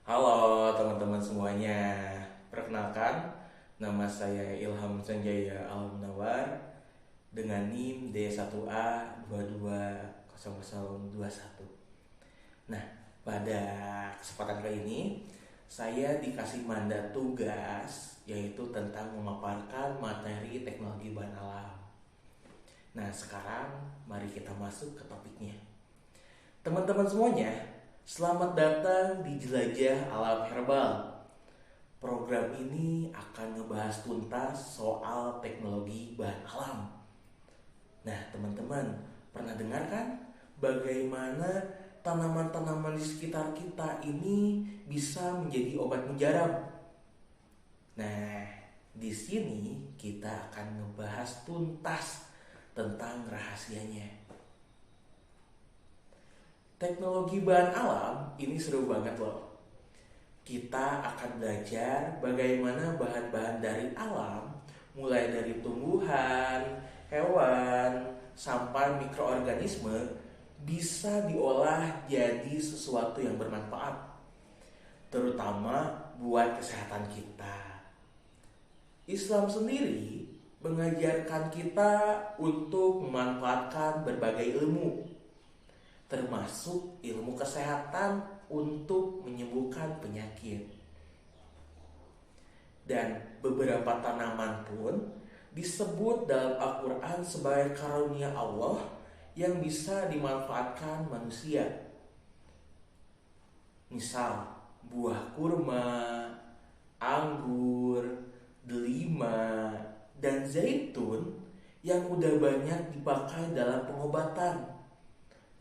Halo teman-teman semuanya, perkenalkan nama saya Ilham Sanjaya Al-Munawar dengan NIM D1A220021. Nah, pada kesempatan kali ini saya dikasih mandat tugas yaitu tentang memaparkan materi teknologi bahan alam. Nah, sekarang mari kita masuk ke topiknya. Teman-teman semuanya, selamat datang di Jelajah Alam Herbal. Program ini akan ngebahas tuntas soal teknologi bahan alam. Nah, teman-teman, pernah dengar kan bagaimana tanaman-tanaman di sekitar kita ini bisa menjadi obat mujarab? Nah, di sini kita akan ngebahas tuntas tentang rahasianya. Teknologi bahan alam ini seru banget loh. Kita akan belajar bagaimana bahan-bahan dari alam, mulai dari tumbuhan, hewan, sampai mikroorganisme bisa diolah jadi sesuatu yang bermanfaat, terutama buat kesehatan kita. Islam sendiri mengajarkan kita untuk memanfaatkan berbagai ilmu, termasuk ilmu kesehatan untuk menyembuhkan penyakit. Dan beberapa tanaman pun disebut dalam Al-Quran sebagai karunia Allah yang bisa dimanfaatkan manusia. Misal, buah kurma, anggur, delima, dan zaitun yang udah banyak dipakai dalam pengobatan.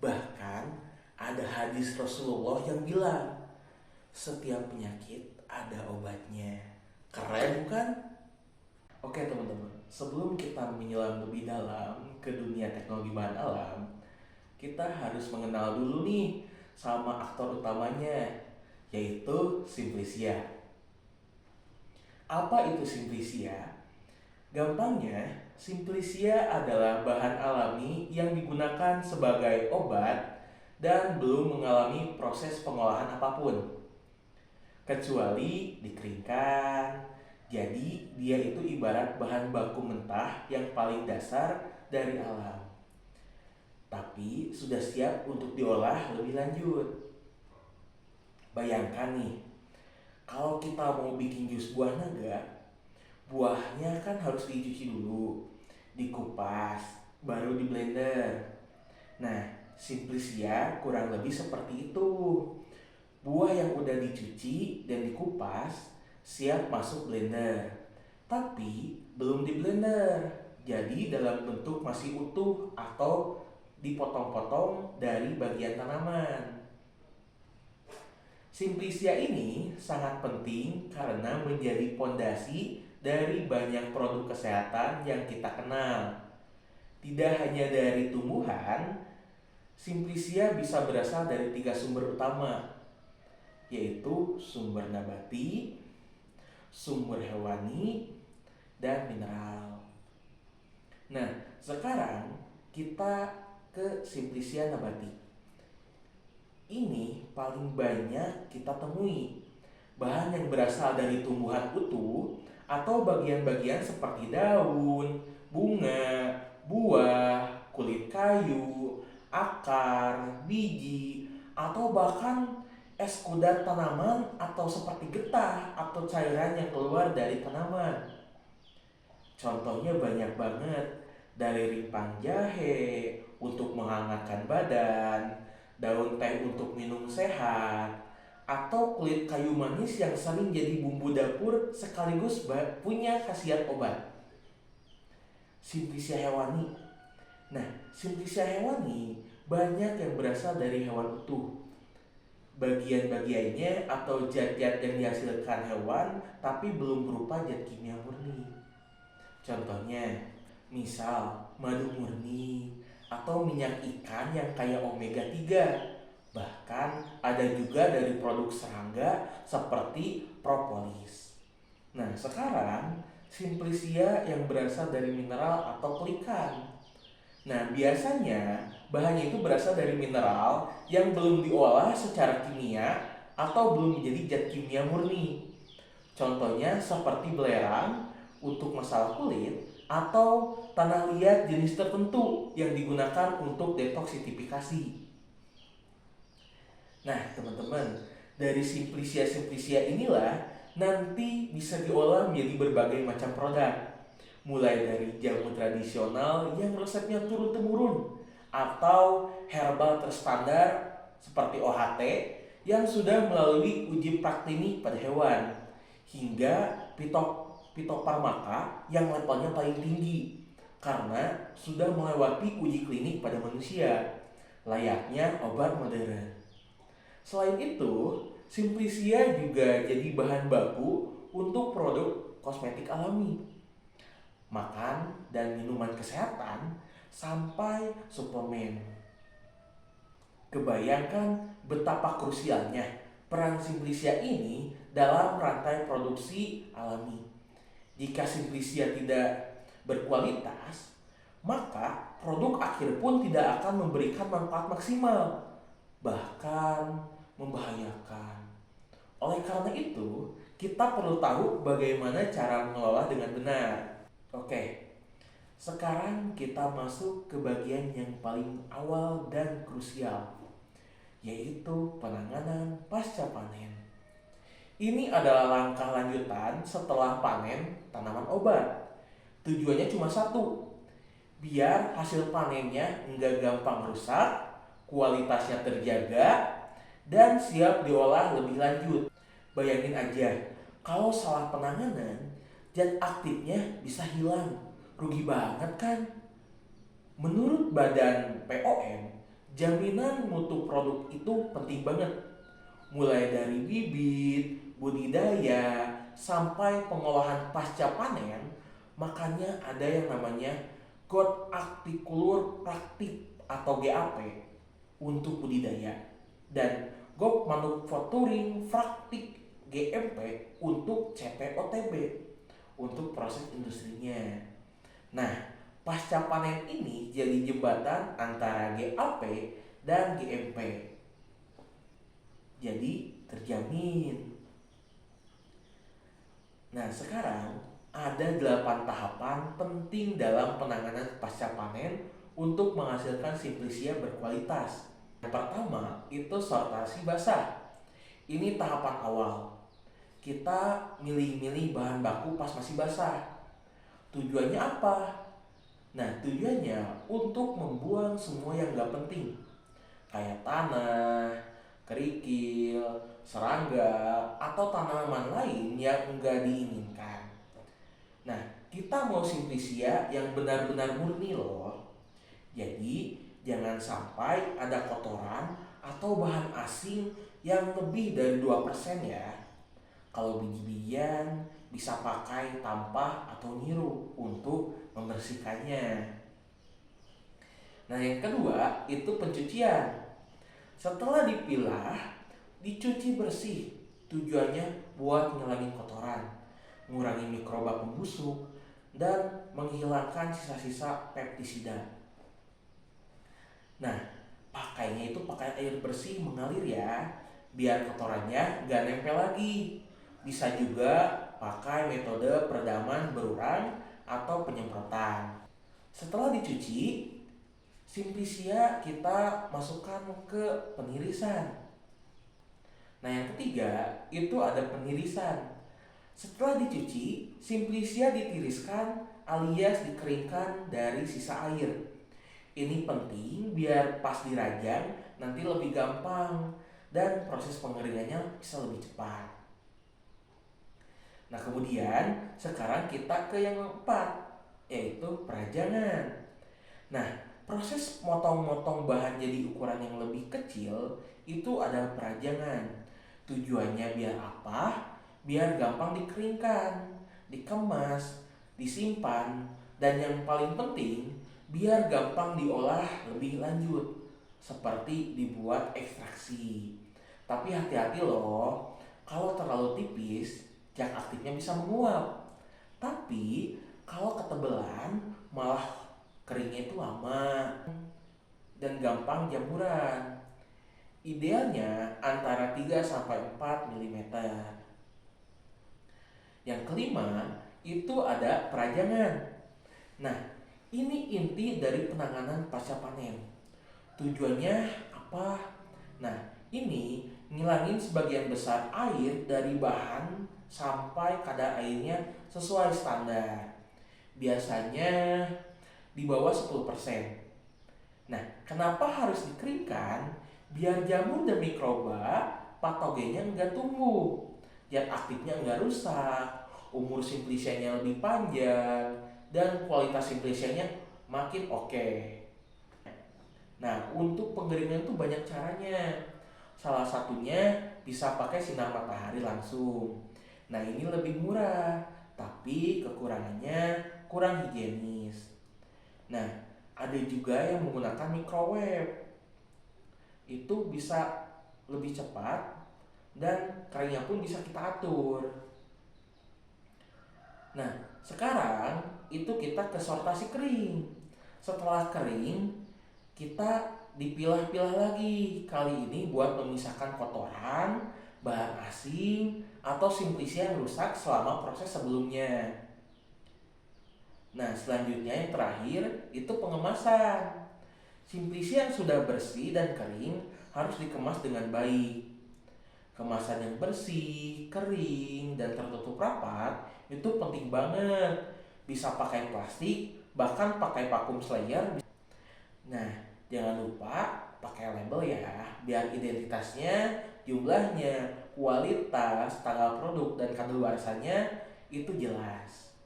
Bahkan ada hadis Rasulullah yang bilang, setiap penyakit ada obatnya. Keren bukan? Oke teman-teman, sebelum kita menyelam lebih dalam ke dunia teknologi bahan alam, kita harus mengenal dulu nih sama aktor utamanya, yaitu Simplicia. Apa itu Simplicia? Gampangnya, Simplicia adalah bahan alami yang digunakan sebagai obat dan belum mengalami proses pengolahan apapun, kecuali dikeringkan. Jadi, dia itu ibarat bahan baku mentah yang paling dasar dari alam, tapi sudah siap untuk diolah lebih lanjut. Bayangkan nih, kalau kita mau bikin jus buah naga, buahnya kan harus dicuci dulu, dikupas, baru di blender. Nah, Simplicia kurang lebih seperti itu. Buah yang udah dicuci dan dikupas siap masuk blender, tapi belum di blender. Jadi dalam bentuk masih utuh atau dipotong-potong dari bagian tanaman. Simplicia ini sangat penting karena menjadi pondasi dari banyak produk kesehatan yang kita kenal. Tidak hanya dari tumbuhan, Simplicia bisa berasal dari 3 sumber utama, yaitu sumber nabati, sumber hewani, dan mineral. Nah, sekarang kita ke Simplicia nabati. Ini paling banyak kita temui. Bahan yang berasal dari tumbuhan utuh atau bagian-bagian seperti daun, bunga, buah, kulit kayu, akar, biji, atau bahkan es kudat tanaman atau seperti getah atau cairan yang keluar dari tanaman. Contohnya banyak banget, dari rimpang jahe untuk menghangatkan badan, daun teh untuk minum sehat, atau kulit kayu manis yang sering jadi bumbu dapur sekaligus punya khasiat obat. Simplicia hewani. Nah, Simplicia hewani banyak yang berasal dari hewan utuh. Bagian-bagiannya atau zat-zat yang dihasilkan hewan tapi belum berupa zat kimia murni. Contohnya, misal madu murni atau minyak ikan yang kaya omega 3. Bahkan ada juga dari produk serangga seperti propolis. Nah, sekarang Simplicia yang berasal dari mineral atau pelikan. Nah, biasanya bahannya itu berasal dari mineral yang belum diolah secara kimia atau belum menjadi zat kimia murni. Contohnya seperti belerang untuk masalah kulit atau tanah liat jenis tertentu yang digunakan untuk detoksifikasi. Nah, teman-teman, dari simplisia inilah nanti bisa diolah menjadi berbagai macam produk. Mulai dari jamu tradisional yang resepnya turun-temurun atau herbal terstandar seperti OHT yang sudah melalui uji praklinik pada hewan, hingga fitofarmaka yang levelnya paling tinggi karena sudah melewati uji klinik pada manusia, layaknya obat modern. Selain itu, Simplicia juga jadi bahan baku untuk produk kosmetik alami, makan dan minuman kesehatan, sampai suplemen. Kebayangkan betapa krusialnya peran Simplicia ini dalam rantai produksi alami. Jika Simplicia tidak berkualitas, maka produk akhir pun tidak akan memberikan manfaat maksimal, bahkan membahayakan. Oleh karena itu, kita perlu tahu bagaimana cara mengelola dengan benar. Oke, sekarang kita masuk ke bagian yang paling awal dan krusial, yaitu penanganan pasca panen. Ini adalah langkah lanjutan setelah panen tanaman obat. Tujuannya cuma satu, biar hasil panennya nggak gampang rusak, kualitasnya terjaga, dan siap diolah lebih lanjut. Bayangin aja, kalau salah penanganan, zat aktifnya bisa hilang. Rugi banget kan? Menurut Badan POM, jaminan mutu produk itu penting banget. Mulai dari bibit, budidaya, sampai pengolahan pasca panen, makanya ada yang namanya God Articulur Praktik atau GAP untuk budidaya dan God Manufacturing Praktik GMP untuk CPOTB untuk proses industrinya. Nah, pasca panen ini jadi jembatan antara GAP dan GMP. Jadi terjamin. Nah, sekarang ada 8 tahapan penting dalam penanganan pasca panen untuk menghasilkan Simplicia berkualitas. Yang pertama itu sortasi basah. Ini tahapan awal. Kita milih-milih bahan baku pas masih basah. Tujuannya apa? Nah, tujuannya untuk membuang semua yang gak penting, kayak tanah, kerikil, serangga, atau tanaman lain yang enggak diinginkan. Nah, kita mau Simplicia yang benar-benar murni loh. Jadi, jangan sampai ada kotoran atau bahan asing yang lebih dari 2% ya. Kalau biji-bijian bisa pakai tampah atau nyirup untuk membersihkannya. Nah, yang kedua itu pencucian. Setelah dipilah, dicuci bersih. Tujuannya buat ngilangin kotoran, mengurangi mikroba pembusuk, dan menghilangkan sisa-sisa pestisida. Nah, pakainya itu pakai air bersih mengalir ya, biar kotorannya gak nempel lagi. Bisa juga pakai metode peredaman berurang atau penyemprotan. Setelah dicuci, Simplicia kita masukkan ke penirisan. Nah, yang ketiga itu ada penirisan. Setelah dicuci, Simplicia ditiriskan alias dikeringkan dari sisa air. Ini penting biar pas dirajang nanti lebih gampang dan proses pengeringannya bisa lebih cepat. Nah, kemudian sekarang kita ke yang keempat, yaitu perajangan. Nah, proses motong-motong bahan jadi ukuran yang lebih kecil itu ada perajangan. Tujuannya biar apa? Biar gampang dikeringkan, dikemas, disimpan, dan yang paling penting biar gampang diolah lebih lanjut, seperti dibuat ekstraksi. Tapi hati-hati loh, kalau terlalu tipis, zat aktifnya bisa menguap. Tapi kalau ketebelan, malah keringnya itu lama dan gampang jamuran. Idealnya antara 3 sampai 4 mm. Yang kelima, itu ada perajangan. Nah, ini inti dari penanganan pasca panen. Tujuannya apa? Nah, ini ngilangin sebagian besar air dari bahan sampai kadar airnya sesuai standar. Biasanya di bawah 10%. Nah, kenapa harus dikeringkan? Biar jamur dan mikroba patogennya nggak tumbuh, zat aktifnya nggak rusak, umur simplicianya lebih panjang, dan kualitas simplicianya makin oke. Nah, untuk pengeringan itu banyak caranya. Salah satunya bisa pakai sinar matahari langsung. Nah, ini lebih murah, tapi kekurangannya kurang higienis. Nah, ada juga yang menggunakan microwave. Itu bisa lebih cepat dan keringnya pun bisa kita atur. Nah, sekarang itu kita ke sortasi kering. Setelah kering, kita dipilah-pilah lagi. Kali ini buat memisahkan kotoran, bahan asing, atau simplicia yang rusak selama proses sebelumnya. Nah, selanjutnya yang terakhir itu pengemasan. Simplicia yang sudah bersih dan kering harus dikemas dengan baik. Kemasan yang bersih, kering, dan tertutup rapat itu penting banget. Bisa pakai plastik, bahkan pakai vacuum slayer. Nah, jangan lupa pakai label ya, biar identitasnya, jumlahnya, kualitas, tanggal produk, dan kadaluarsanya itu jelas.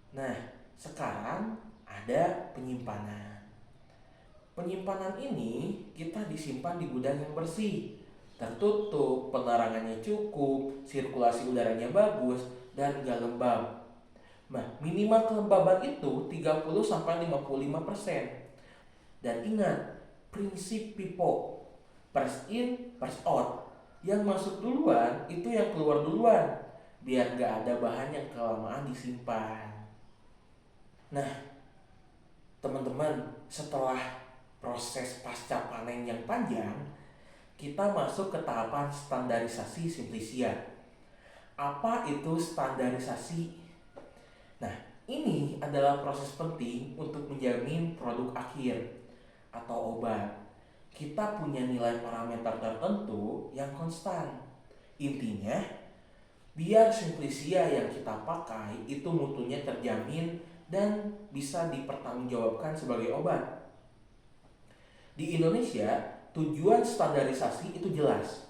Nah, sekarang ada penyimpanan. Penyimpanan ini kita disimpan di gudang yang bersih, tertutup, penerangannya cukup, sirkulasi udaranya bagus, dan gak lembab. Nah, minimal kelembaban itu 30-55%. Dan ingat, prinsip pipo, first in, first out. Yang masuk duluan, itu yang keluar duluan, biar gak ada bahan yang kelamaan disimpan. Nah, teman-teman, setelah proses pasca panen yang panjang, kita masuk ke tahapan standarisasi simplicia. Apa itu standarisasi? Nah, ini adalah proses penting untuk menjamin produk akhir atau obat. Kita punya nilai parameter tertentu yang konstan. Intinya, biar simplicia yang kita pakai itu mutunya terjamin dan bisa dipertanggungjawabkan sebagai obat. Di Indonesia, tujuan standarisasi itu jelas,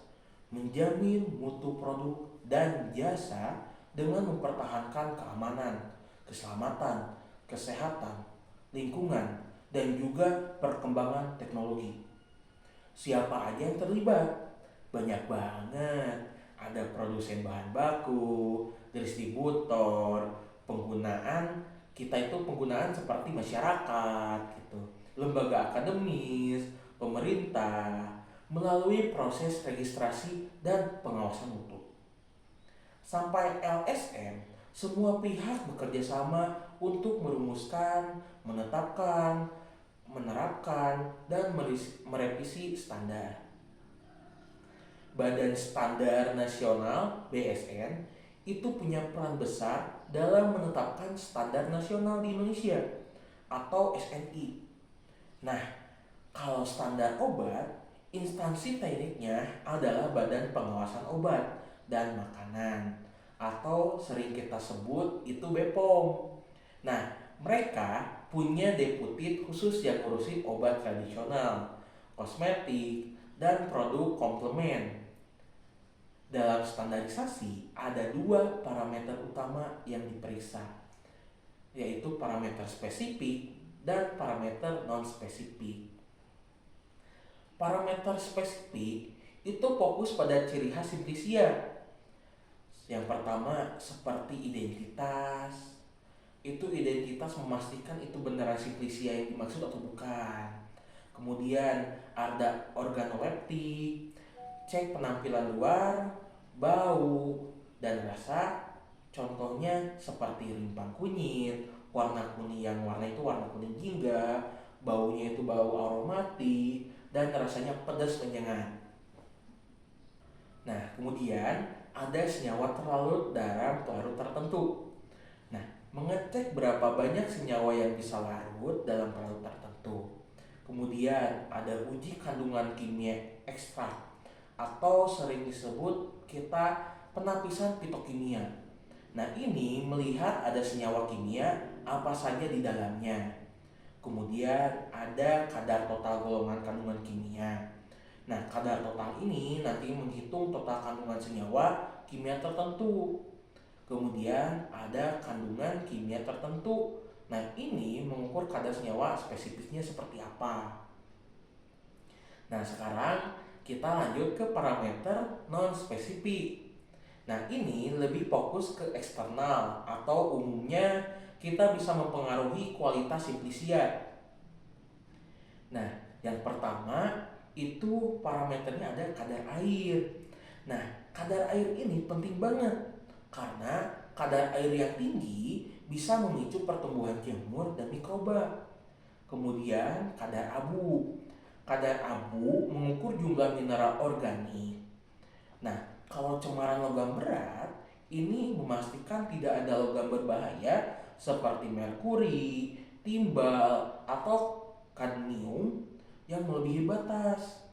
menjamin mutu produk dan jasa dengan mempertahankan keamanan, keselamatan, kesehatan, lingkungan, dan juga perkembangan teknologi. Siapa aja yang terlibat? Banyak banget. Ada produsen bahan baku, distributor, penggunaan seperti masyarakat gitu, lembaga akademis, pemerintah, melalui proses registrasi dan pengawasan mutu. Sampai LSM, semua pihak bekerja sama untuk merumuskan, menetapkan, menerapkan, dan merevisi standar. Badan Standar Nasional (BSN) itu punya peran besar dalam menetapkan standar nasional di Indonesia atau SNI. Nah, kalau standar obat, instansi tekniknya adalah Badan Pengawasan Obat dan Makanan atau sering kita sebut itu BPOM. Nah, mereka punya deputi khusus yang ngurusin obat tradisional, kosmetik, dan produk komplement. Dalam standarisasi ada dua parameter utama yang diperiksa, yaitu parameter spesifik dan parameter non-spesifik. Parameter spesifik itu fokus pada ciri khas simplicia. Yang pertama seperti identitas. Itu identitas memastikan itu beneran simplicia yang dimaksud atau bukan. Kemudian ada organoleptik, cek penampilan luar, bau, dan rasa. Contohnya seperti rimpang kunyit, warna kuning yang warna itu warna kuning jingga, baunya itu bau aromatik, dan rasanya pedas menyengat. Nah, kemudian ada senyawa terlarut dalam pelarut tertentu. Nah, mengecek berapa banyak senyawa yang bisa larut dalam pelarut tertentu. Kemudian ada uji kandungan kimia ekstrak atau sering disebut kita penapisan fitokimia. Nah, ini melihat ada senyawa kimia apa saja di dalamnya. Kemudian ada kadar total golongan kandungan kimia. Nah, kadar total ini nanti menghitung total kandungan senyawa kimia tertentu. Kemudian ada kandungan kimia tertentu. Nah, ini mengukur kadar senyawa spesifiknya seperti apa. Nah, sekarang kita lanjut ke parameter non-spesifik. Nah, ini lebih fokus ke eksternal atau umumnya kita bisa mempengaruhi kualitas simplisia. Nah, yang pertama itu parameternya ada kadar air. Nah, kadar air ini penting banget karena kadar air yang tinggi bisa memicu pertumbuhan jamur dan mikroba. Kemudian kadar abu. Kadar abu mengukur jumlah mineral organik. Nah, kalau cemaran logam berat, ini memastikan tidak ada logam berbahaya seperti merkuri, timbal, atau kadmium yang melebihi batas.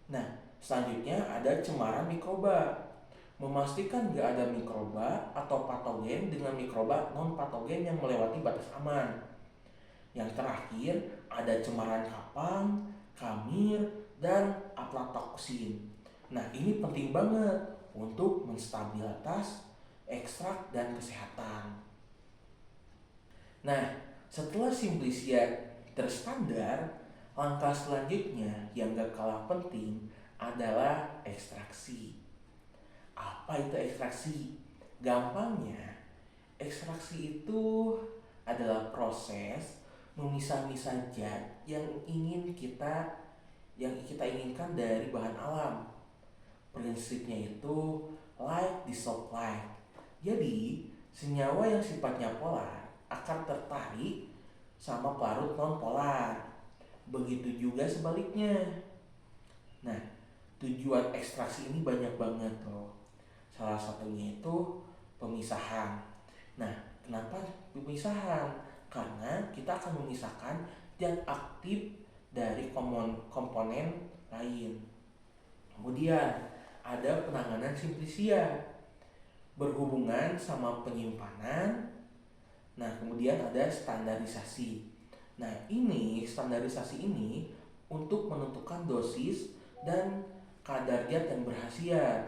Nah, selanjutnya ada cemaran mikroba. Memastikan tidak ada mikroba atau patogen dengan mikroba non-patogen yang melewati batas aman. Yang terakhir ada cemaran kapang, kamir, dan aflatoksin. Nah, ini penting banget untuk menstabilitas ekstrak dan kesehatan. Nah, setelah simplisia terstandar, langkah selanjutnya yang gak kalah penting adalah ekstraksi. Apa itu ekstraksi? Gampangnya, ekstraksi itu adalah proses memisah-misah zat yang kita inginkan dari bahan alam. Prinsipnya itu like dissolve like. Jadi, senyawa yang sifatnya polar akan tertarik sama pelarut non-polar. Begitu juga sebaliknya. Nah, tujuan ekstraksi ini banyak banget loh. Salah satunya itu pemisahan. Nah, kenapa pemisahan? Karena kita akan memisahkan zat aktif dari komponen lain. Kemudian ada penanganan simplisia berhubungan sama penyimpanan. Nah, kemudian ada standarisasi. Nah, ini standarisasi ini untuk menentukan dosis dan kadar zat yang berkhasiat.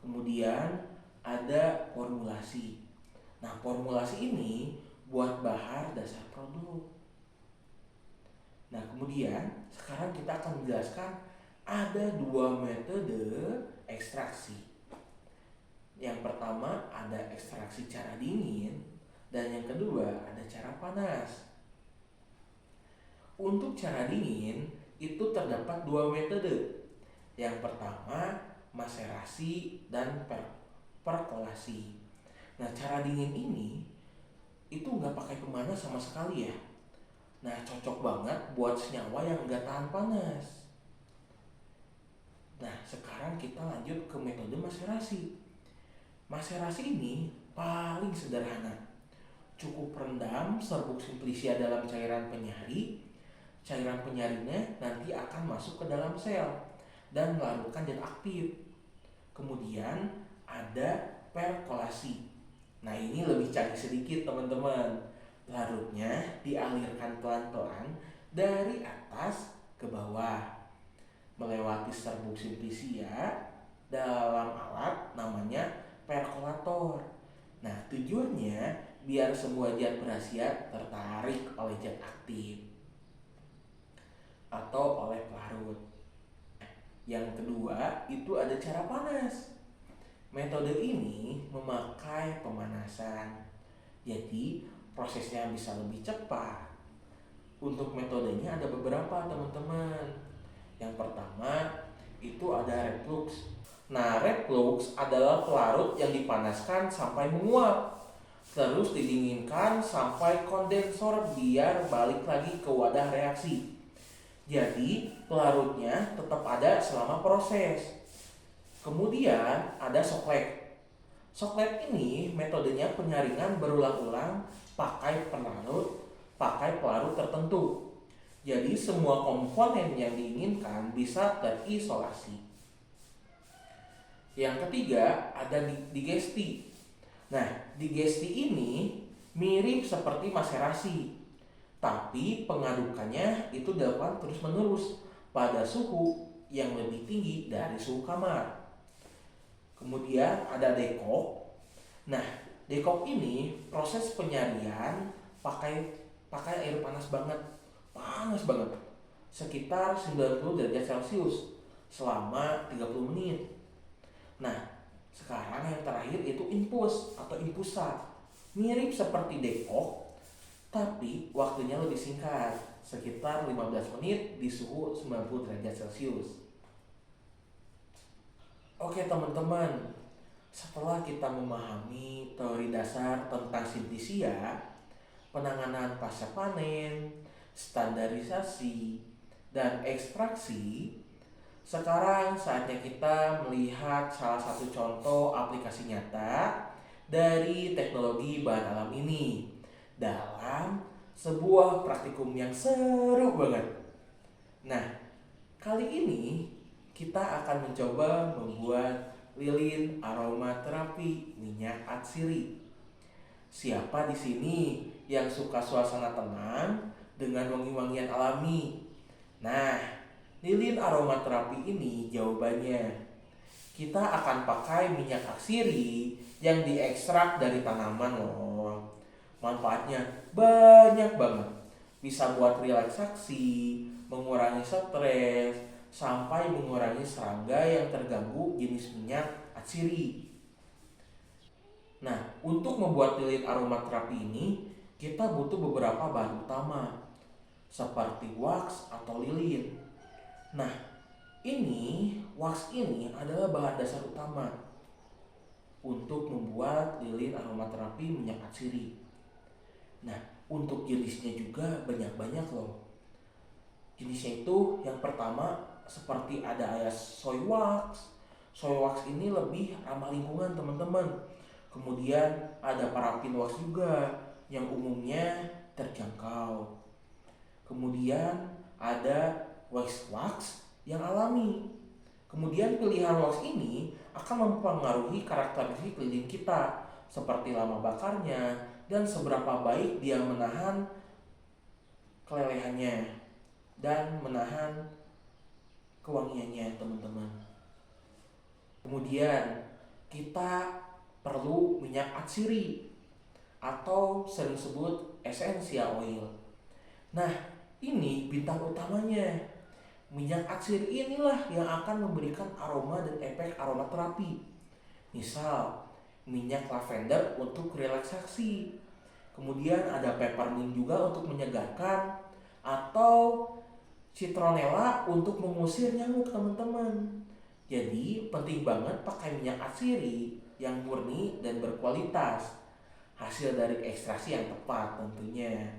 Kemudian ada formulasi. Nah, formulasi ini buat bahan dasar produk. Nah, kemudian sekarang kita akan menjelaskan ada dua metode ekstraksi. Yang pertama ada ekstraksi cara dingin dan yang kedua ada cara panas. Untuk cara dingin itu terdapat dua metode. Yang pertama maserasi dan perkolasi. Nah, cara dingin ini itu nggak pakai pemanas sama sekali ya. Nah, cocok banget buat senyawa yang nggak tahan panas. Nah, sekarang kita lanjut ke metode maserasi. Maserasi ini paling sederhana. Cukup rendam serbuk simplisia dalam cairan penyari. Cairan penyarinya nanti akan masuk ke dalam sel dan melarutkan zat aktif. Kemudian ada perkolasi. Nah, ini lebih canggih sedikit teman-teman. Larutnya dialirkan pelan-pelan dari atas ke bawah melewati serbuk simplisia dalam alat namanya perkolator. Nah, tujuannya biar semua zat berkhasiat tertarik oleh zat aktif atau oleh pelarut. Yang kedua itu ada cara panas. Metode ini memakai pemanasan. Jadi prosesnya bisa lebih cepat. Untuk metodenya ada beberapa teman-teman. Yang pertama itu ada reflux. Nah, reflux adalah pelarut yang dipanaskan sampai menguap, terus didinginkan sampai kondensor biar balik lagi ke wadah reaksi. Jadi pelarutnya tetap ada selama proses. Kemudian ada soklet. Soklet ini metodenya penyaringan berulang-ulang pakai pelarut tertentu. Jadi semua komponen yang diinginkan bisa terisolasi. Yang ketiga ada digesti. Nah, digesti ini mirip seperti maserasi, tapi pengadukannya itu dilakukan terus-menerus pada suhu yang lebih tinggi dari suhu kamar. Kemudian ada dekok. Nah, dekok ini proses penyarian pakai air panas banget, sekitar 90 derajat Celcius selama 30 menit. Nah, sekarang yang terakhir itu infus atau infusa. Mirip seperti dekok, tapi waktunya lebih singkat, sekitar 15 menit di suhu 90 derajat Celcius. Oke teman-teman, setelah kita memahami teori dasar tentang sintesia, penanganan pasca panen, standarisasi, dan ekstraksi, sekarang saatnya kita melihat salah satu contoh aplikasi nyata dari teknologi bahan alam ini dalam sebuah praktikum yang seru banget. Nah, kali ini kita akan mencoba membuat lilin aromaterapi minyak atsiri. Siapa di sini yang suka suasana tenang dengan wangi-wangian alami? Nah, lilin aromaterapi ini jawabannya. Kita akan pakai minyak atsiri yang diekstrak dari tanaman loh. Manfaatnya banyak banget. Bisa buat relaksasi, mengurangi stres, sampai mengurangi serangga yang terganggu jenis minyak atsiri. Nah, untuk membuat lilin aromaterapi ini, kita butuh beberapa bahan utama, seperti wax atau lilin. Nah, wax ini adalah bahan dasar utama untuk membuat lilin aromaterapi minyak atsiri. Nah, untuk jenisnya juga banyak-banyak loh. Jenisnya itu yang pertama seperti ada soy wax. Soy wax ini lebih ramah lingkungan teman-teman. Kemudian ada parafin wax juga yang umumnya terjangkau. Kemudian ada wax yang alami. Kemudian pilihan wax ini akan mempengaruhi karakteristik lilin kita, seperti lama bakarnya dan seberapa baik dia menahan kelelehannya dan menahan kewangiannya teman-teman. Kemudian kita perlu minyak atsiri atau sering disebut essential oil. Nah, ini bintang utamanya. Minyak atsiri inilah yang akan memberikan aroma dan efek aromaterapi. Misal, minyak lavender untuk relaksasi. Kemudian ada peppermint juga untuk menyegarkan, atau citronella untuk mengusir nyamuk teman-teman. Jadi penting banget pakai minyak atsiri yang murni dan berkualitas, hasil dari ekstraksi yang tepat tentunya.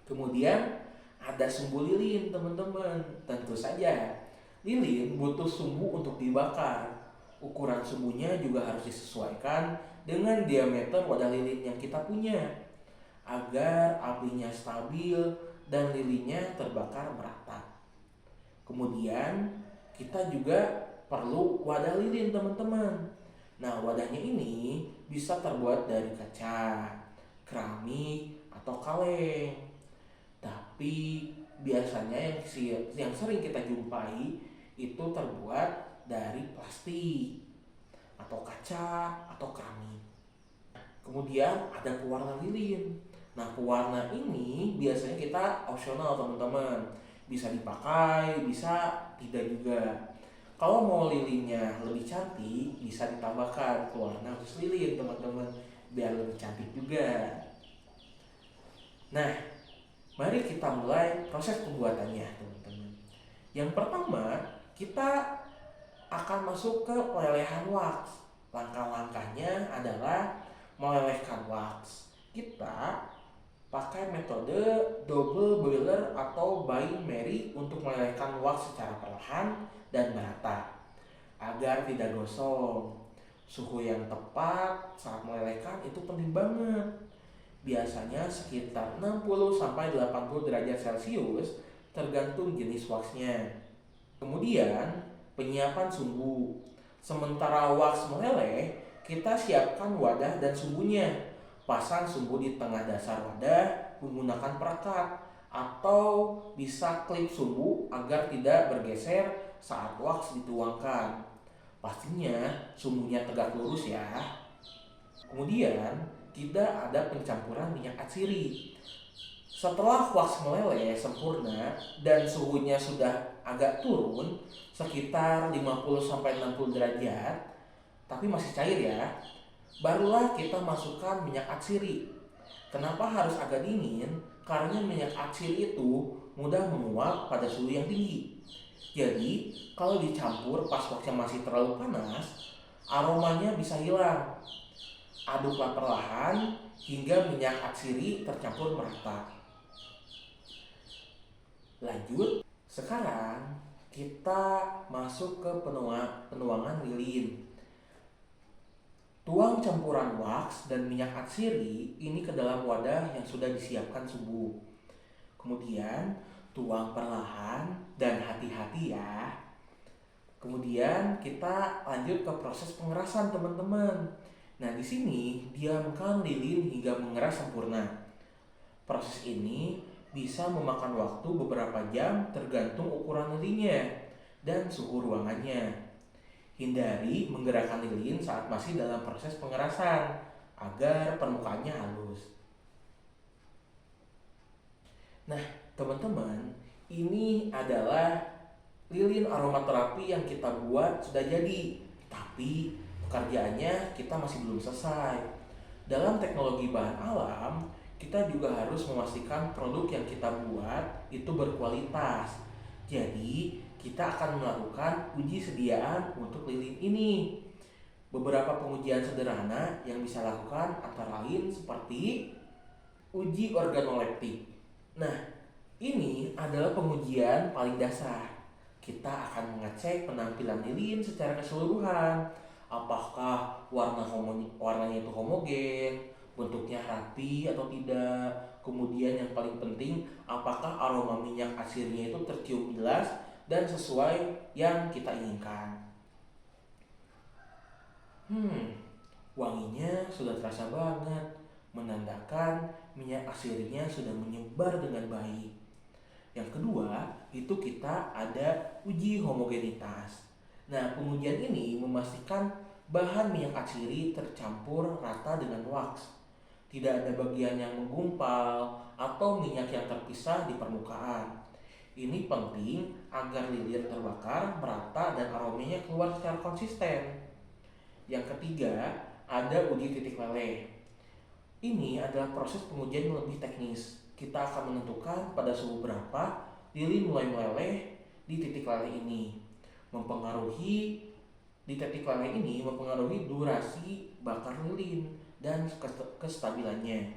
Kemudian ada sumbu lilin teman-teman. Tentu saja lilin butuh sumbu untuk dibakar. Ukuran sumbunya juga harus disesuaikan dengan diameter wadah lilin yang kita punya, agar apinya stabil dan lilinnya terbakar merata. Kemudian kita juga perlu wadah lilin teman-teman. Nah, wadahnya ini bisa terbuat dari kaca, keramik, atau kaleng. Tapi biasanya yang sering kita jumpai itu terbuat dari plastik atau kaca atau keramik. Kemudian ada pewarna lilin. Nah, pewarna ini biasanya kita opsional teman-teman. Bisa dipakai, bisa tidak juga. Kalau mau lilinnya lebih cantik, bisa ditambahkan pewarna khusus lilin teman-teman, biar lebih cantik juga. Nah, mari kita mulai proses pembuatannya teman-teman. Yang pertama, kita akan masuk ke pelelehan wax. Langkah-langkahnya adalah melelehkan wax. Kita pakai metode double boiler atau Bain Marie untuk melelehkan wax secara perlahan dan merata agar tidak gosong. Suhu yang tepat saat melelehkan itu penting banget. Biasanya sekitar 60-80 derajat Celcius tergantung jenis waxnya. Kemudian penyiapan sumbu. Sementara wax meleleh, kita siapkan wadah dan sumbunya. Pasang sumbu di tengah dasar wadah menggunakan perekat atau bisa klip sumbu agar tidak bergeser saat wax dituangkan. Pastinya sumbunya tegak lurus ya. Kemudian tidak ada pencampuran minyak atsiri. Setelah wax meleleh sempurna dan suhunya sudah agak turun sekitar 50-60 derajat, tapi masih cair ya, barulah kita masukkan minyak atsiri. Kenapa harus agak dingin? Karena minyak atsiri itu mudah menguap pada suhu yang tinggi. Jadi, kalau dicampur pas waxnya masih terlalu panas, aromanya bisa hilang. Aduklah perlahan hingga minyak atsiri tercampur merata. Lanjut, sekarang kita masuk ke penuangan lilin. Tuang campuran wax dan minyak atsiri ini ke dalam wadah yang sudah disiapkan sumbu. Kemudian tuang perlahan dan hati-hati ya. Kemudian kita lanjut ke proses pengerasan teman-teman. Nah, di sini diamkan lilin hingga mengeras sempurna. Proses ini bisa memakan waktu beberapa jam tergantung ukuran lilinnya dan suhu ruangannya. Hindari menggerakkan lilin saat masih dalam proses pengerasan agar permukaannya halus. Nah, teman-teman, ini adalah lilin aromaterapi yang kita buat sudah jadi. Tapi pekerjaannya kita masih belum selesai. Dalam teknologi bahan alam, kita juga harus memastikan produk yang kita buat itu berkualitas. Jadi, kita akan melakukan uji sediaan untuk lilin ini. Beberapa pengujian sederhana yang bisa lakukan antara lain seperti uji organoleptik. Nah, ini adalah pengujian paling dasar. Kita akan mengecek penampilan lilin secara keseluruhan. Apakah warnanya itu homogen, bentuknya rapi atau tidak. Kemudian yang paling penting, apakah aroma minyak atsirinya itu tercium jelas dan sesuai yang kita inginkan. Wanginya sudah terasa banget, menandakan minyak atsirinya sudah menyebar dengan baik. Yang kedua, itu kita ada uji homogenitas. Nah, pengujian ini memastikan bahan minyak atsiri tercampur rata dengan wax. Tidak ada bagian yang menggumpal atau minyak yang terpisah di permukaan. Ini penting agar lilin terbakar merata dan aromanya keluar secara konsisten. Yang ketiga, ada uji titik leleh. Ini adalah proses pengujian yang lebih teknis. Kita akan menentukan pada suhu berapa lilin mulai meleleh di titik leleh ini. Di titik leleh ini mempengaruhi durasi bakar lilin dan kestabilannya.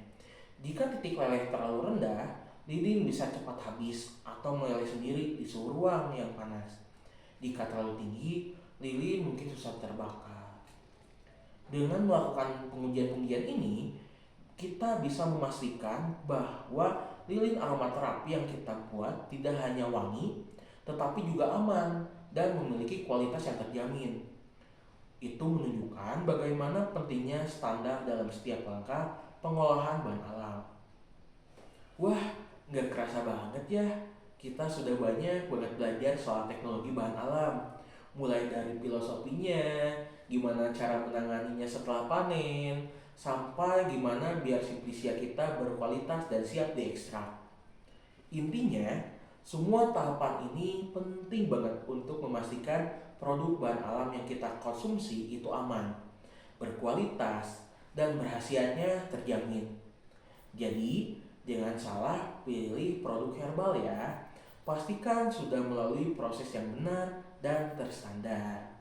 Jika titik leleh terlalu rendah, lilin bisa cepat habis atau meleleh sendiri di suhu ruang yang panas. Jika terlalu tinggi, lilin mungkin susah terbakar. Dengan melakukan pengujian-pengujian ini, kita bisa memastikan bahwa lilin aromaterapi yang kita buat tidak hanya wangi, tetapi juga aman dan memiliki kualitas yang terjamin. Itu menunjukkan bagaimana pentingnya standar dalam setiap langkah pengolahan bahan alam. Wah, nggak kerasa banget ya, kita sudah banyak banget belajar soal teknologi bahan alam. Mulai dari filosofinya, gimana cara menanganinya setelah panen, sampai gimana biar simplisia kita berkualitas dan siap diekstrak. Intinya, semua tahapan ini penting banget untuk memastikan produk bahan alam yang kita konsumsi itu aman, berkualitas, dan berhasiatnya terjamin. Jadi, jangan salah pilih produk herbal ya. Pastikan sudah melalui proses yang benar dan terstandar.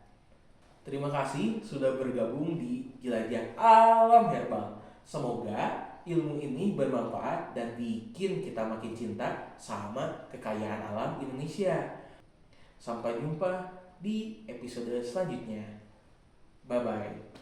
Terima kasih sudah bergabung di Jelajah Alam Herbal. Semoga ilmu ini bermanfaat dan bikin kita makin cinta sama kekayaan alam Indonesia. Sampai jumpa di episode selanjutnya. Bye-bye.